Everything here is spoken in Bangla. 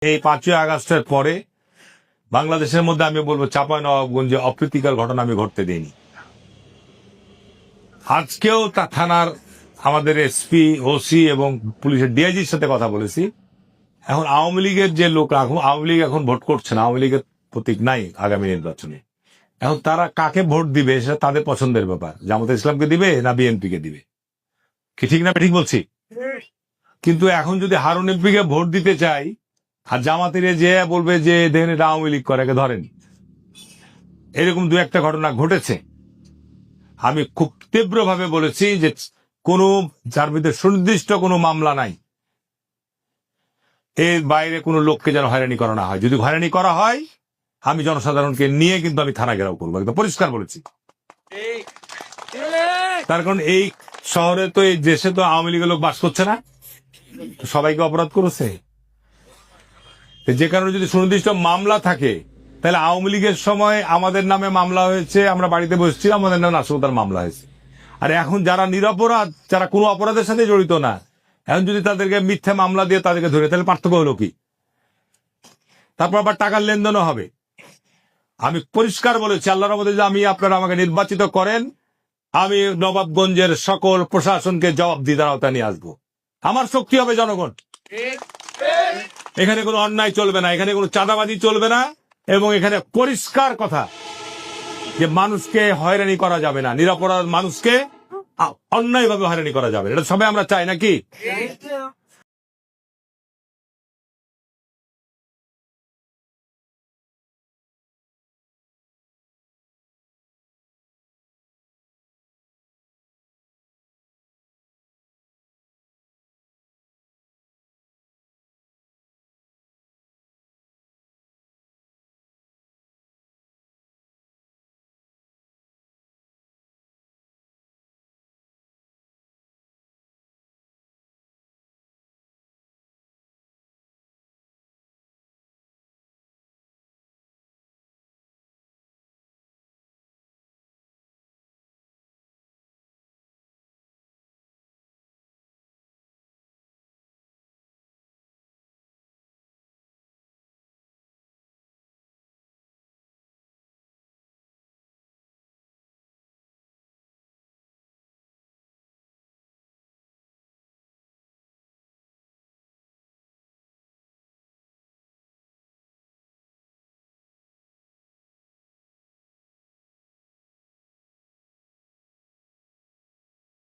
এই 5ই আগস্টের পরে বাংলাদেশের মধ্যে আমি বলবো চাঁপাইনবাবগঞ্জে অপ্রীতিকর ঘটনা আমি ঘটতে দিইনি। আজকেও তা থানার আমাদের এসপি, ওসি এবং পুলিশের ডিআইজির সাথে কথা বলেছি। এখন আওয়ামী লীগের যে লোক, আওয়ামী লীগ এখন ভোট করছে না, আওয়ামী লীগের প্রতীক নাই আগামী নির্বাচনে। এখন তারা কাকে ভোট দিবে সেটা তাদের পছন্দের ব্যাপার। জামাতে ইসলামকে দিবে না বিএনপিকে দিবে, কি ঠিক না ঠিক বলছি? কিন্তু এখন যদি হারুন এমপিকে ভোট দিতে চাই আর জামাতের যে বলবে যে দেখেন এটা আওয়ামী লীগ করে, ধরেন এরকম দু একটা ঘটনা ঘটেছে। আমি খুব তীব্রভাবে বলেছি যে কোন যার বিরুদ্ধে সুনির্দিষ্ট কোনো মামলা নাই, এর বাইরে কোনো লোককে যেন হয়রানি করা না হয়। যদি হয়রানি করা হয় আমি জনসাধারণকে নিয়ে কিন্তু আমি থানা ঘেরাও করবো, একদম পরিষ্কার বলেছি। তার কারণ এই শহরে তো, এই দেশে তো আওয়ামী লীগের লোক বাস করছে না, সবাইকে অপরাধ করেছে। যে কারণে যদি সুনির্দিষ্ট মামলা থাকে, তাহলে আওয়ামী লীগের সময় আমাদের নামে মামলা হয়েছে, আমরা বাড়িতে বসছিলাম, আমাদের নামে নাশকতার মামলা হয়েছে। আর এখন যারা নিরপরাধ, যারা কোনো অপরাধের সাথে জড়িত না, এখন যদি তাদেরকে মিথ্যা মামলা দিয়ে তাদেরকে ধরে, তাহলে পার্থক্য হলো কি? তারপর আবার টাকার লেনদেনও হবে। আমি পরিষ্কার বলেছি, আল্লাহর রহমতে যদি আমি আপনারা আমাকে নির্বাচিত করেন, আমি নবাবগঞ্জের সকল প্রশাসনকে জবাবদিহিতার আওতায় নিয়ে আসবো। আমার শক্তি হবে জনগণ। এখানে কোনো অন্যায় চলবে না, এখানে কোনো চাঁদাবাজি চলবে না, এবং এখানে পরিষ্কার কথা যে মানুষকে হয়রানি করা যাবে না, নিরপরাধ মানুষকে অন্যায়ভাবে হয়রানি করা যাবে না। এটা সবাই আমরা চাই নাকি?